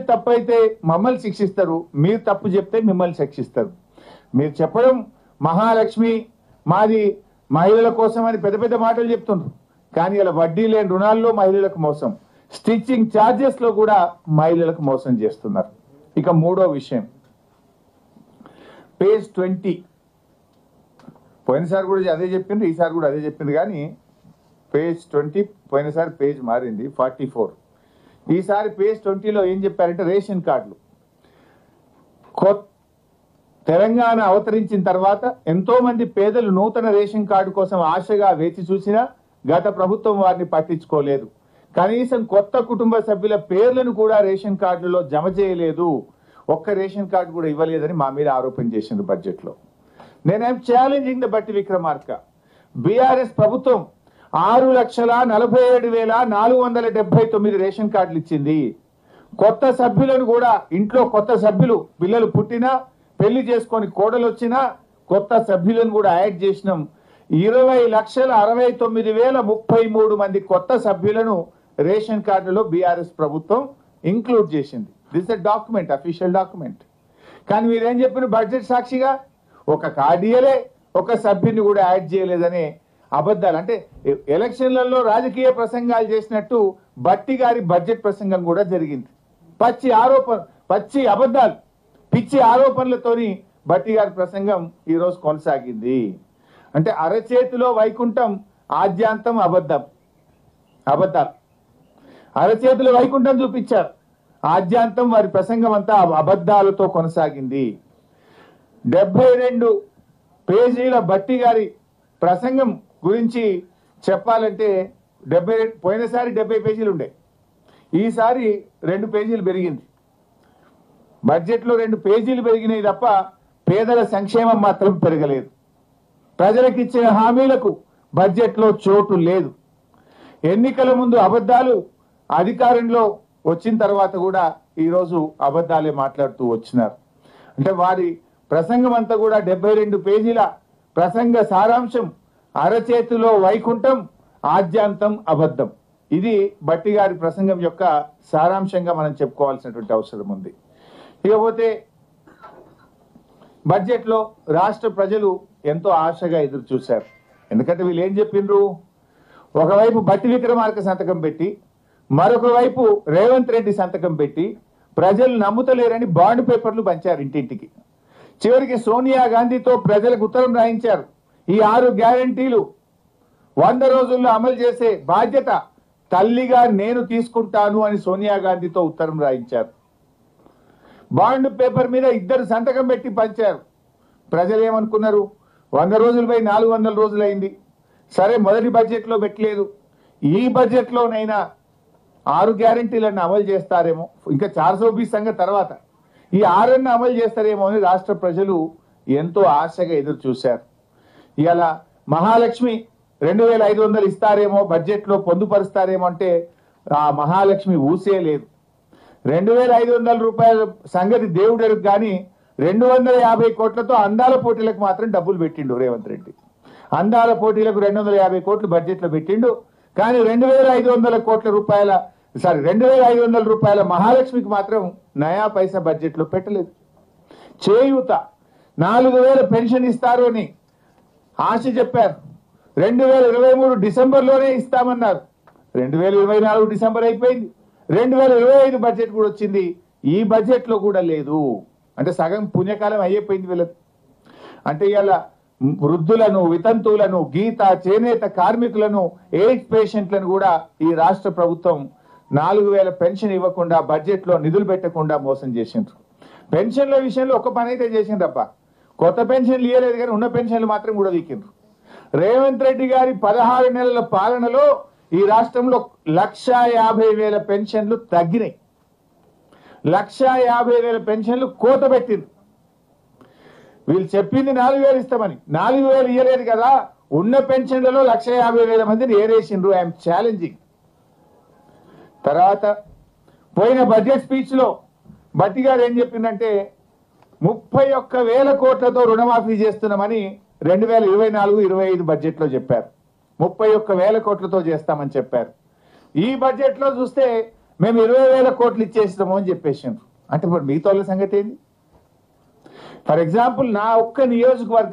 చెప్పేది తప్పైతే మమ్మల్ని శిక్షిస్తారు, మీరు తప్పు చెప్తే మిమ్మల్ని శిక్షిస్తారు. మీరు చెప్పడం మహాలక్ష్మి మాది మహిళల కోసం అని పెద్ద పెద్ద మాటలు చెప్తున్నారు, కానీ ఇలా వడ్డీ లేని రుణాల్లో మహిళలకు మోసం, స్టిచ్చింగ్ ఛార్జెస్ లో కూడా మహిళలకు మోసం చేస్తున్నారు. ఇక మూడో విషయం, పేజ్ 20. పోయినసారి కూడా అదే చెప్పిండ్రు, ఈసారి కూడా అదే చెప్పింది, కానీ పేజ్ 20 పోయినసారి పేజ్ మారింది 44. ఈసారి పేజ్ 20లో ఏం చెప్పారంటే రేషన్ కార్డులు. తెలంగాణ అవతరించిన తర్వాత ఎంతో మంది పేదలు నూతన రేషన్ కార్డు కోసం ఆశగా వేచి చూసినా గత ప్రభుత్వం వారిని పట్టించుకోలేదు. కనీసం కొత్త కుటుంబ సభ్యుల పేర్లను కూడా రేషన్ కార్డులలో జమ చేయలేదు, ఒక్క రేషన్ కార్డు కూడా ఇవ్వలేదని మా మీద ఆరోపణ చేసింది బడ్జెట్ లో. నేనేం ఛాలెంజింగ్ ద బట్టి విక్రమార్క. బీఆర్ఎస్ ప్రభుత్వం 6,47,479 రేషన్ కార్డులు ఇచ్చింది. కొత్త సభ్యులను కూడా ఇంట్లో కొత్త సభ్యులు పిల్లలు పుట్టినా పెళ్లి చేసుకొని కోడలు వచ్చినా కొత్త సభ్యులను కూడా యాడ్ చేసినాం. 20,69,033 మంది కొత్త సభ్యులను రేషన్ కార్డులో బీఆర్ఎస్ ప్రభుత్వం ఇంక్లూడ్ చేసింది. This a document, official document. కానీ మీరేం చెప్పిన బడ్జెట్ సాక్షిగా ఒక కార్డు ఇయ్యలే, ఒక సభ్యుని కూడా యాడ్ చేయలేదనే అబద్ధాలు. అంటే ఎలక్షన్లలో రాజకీయ ప్రసంగాలు చేసినట్టు బట్టి గారి బడ్జెట్ ప్రసంగం కూడా జరిగింది. పచ్చి అబద్ధాలు, పిచ్చి ఆరోపణలతోని బట్టి గారి ప్రసంగం ఈరోజు కొనసాగింది. అంటే అరచేతిలో వైకుంఠం, ఆద్యాంతం అబద్ధాలు. అరచేతిలో వైకుంఠం చూపించారు, ఆద్యాంతం వారి ప్రసంగం అంతా అబద్ధాలతో కొనసాగింది. 72 పేజీల బట్టి గారి ప్రసంగం గురించి చెప్పాలంటే పోయినసారి 70 పేజీలు ఉండే, ఈసారి 2 పేజీలు పెరిగింది. బడ్జెట్ లో 2 పేజీలు పెరిగినాయి తప్ప పేదల సంక్షేమం మాత్రం పెరగలేదు. ప్రజలకు ఇచ్చిన హామీలకు బడ్జెట్ లో చోటు లేదు. ఎన్నికల ముందు అబద్ధాలు, అధికారంలో వచ్చిన తర్వాత కూడా ఈరోజు అబద్ధాలే మాట్లాడుతూ వచ్చినారు. అంటే వారి ప్రసంగం అంతా కూడా 72 పేజీల ప్రసంగ సారాంశం అరచేతిలో వైకుంఠం, ఆద్యాంతం అబద్ధం. ఇది బట్టి గారి ప్రసంగం యొక్క సారాంశంగా మనం చెప్పుకోవాల్సినటువంటి అవసరం ఉంది. ఇకపోతే బడ్జెట్ లో రాష్ట్ర ప్రజలు ఎంతో ఆశగా ఎదురు చూశారు. ఎందుకంటే వీళ్ళు ఏం చెప్పిండ్రు, ఒకవైపు బట్టి విక్రమార్క సంతకం పెట్టి మరొక వైపు రేవంత్ రెడ్డి సంతకం పెట్టి ప్రజలు నమ్ముతలేరని బాండ్ పేపర్లు పంచారు ఇంటింటికి. చివరికి సోనియా గాంధీతో ప్రజలకు ఉత్తరం రాయించారు. ఈ 6 గ్యారంటీలు 100 రోజుల్లో అమలు చేసే బాధ్యత తల్లిగా నేను తీసుకుంటాను అని సోనియా గాంధీతో ఉత్తరం రాయించారు. బాండ్ పేపర్ మీద 2 సంతకం పెట్టి పంచారు. ప్రజలు ఏమనుకున్నారు, 100 రోజులు పోయి 400 రోజులు అయింది, సరే మొదటి బడ్జెట్ లో పెట్టలేదు, ఈ బడ్జెట్ లోనైనా 6 గ్యారంటీలను అమలు చేస్తారేమో, ఇంకా 420 సంగతి తర్వాత ఈ 6 అమలు చేస్తారేమో అని రాష్ట్ర ప్రజలు ఎంతో ఆశగా ఎదురు చూశారు. ఇలా మహాలక్ష్మి 2,500 ఇస్తారేమో, బడ్జెట్ లో పొందుపరుస్తారేమో అంటే ఆ మహాలక్ష్మి ఊసే లేదు. 2,500 రూపాయల సంగతి దేవుడు కానీ 250 కోట్లతో అందాల పోటీలకు మాత్రం డబ్బులు పెట్టిండు రేవంత్ రెడ్డి. అందాల పోటీలకు 250 కోట్లు బడ్జెట్ లో పెట్టిండు, కానీ 2,500 రూపాయల మహాలక్ష్మికి మాత్రం నయా పైసా బడ్జెట్ లో పెట్టలేదు. చేయూత 4,000 పెన్షన్ ఇస్తారు అని ఆశ చెప్పారు. 2023 డిసెంబర్లోనే ఇస్తామన్నారు. 2024 డిసెంబర్ అయిపోయింది, 2025 బడ్జెట్ కూడా వచ్చింది, ఈ బడ్జెట్ లో కూడా లేదు. అంటే సగం పుణ్యకాలం అయిపోయింది వీళ్ళకి. అంటే ఇలా వృద్ధులను, వితంతువులను, గీత చేనేత కార్మికులను, ఎయిడ్స్ పేషెంట్లను కూడా ఈ రాష్ట్ర ప్రభుత్వం 4,000 పెన్షన్ ఇవ్వకుండా బడ్జెట్ లో నిధులు పెట్టకుండా మోసం చేసిండ్రు. పెన్షన్ల విషయంలో ఒక పని అయితే చేసిండ్రప్ప, కొత్త పెన్షన్లు ఇవ్వలేదు కానీ ఉన్న పెన్షన్లు మాత్రం కూడా వీకిండ్రు. రేవంత్ రెడ్డి గారి 16 నెలల పాలనలో ఈ రాష్ట్రంలో 1,50,000 పెన్షన్లు తగ్గినాయి. 1,50,000 పెన్షన్లు కోత పెట్టిండ్రు. వీళ్ళు చెప్పింది 4,000 ఇస్తామని, 4,000 ఇవ్వలేదు కదా, ఉన్న పెన్షన్లలో 1,50,000 మందిని ఏరేసిండ్రు. I'm challenging. తర్వాత పోయిన బడ్జెట్ స్పీచ్ లో బట్టి గారు ఏం చెప్పిందంటే 31,000 కోట్లతో రుణమాఫీ చేస్తున్నామని 2024-25 బడ్జెట్ లో చెప్పారు. 31,000 కోట్లతో చేస్తామని చెప్పారు. ఈ బడ్జెట్ లో చూస్తే మేము 20,000 కోట్లు ఇచ్చేస్తాము అని చెప్పేసారు. అంటే ఇప్పుడు మిగతా వాళ్ళ సంగతి ఏంది? ఫర్ ఎగ్జాంపుల్ నా ఒక్క నియోజకవర్గం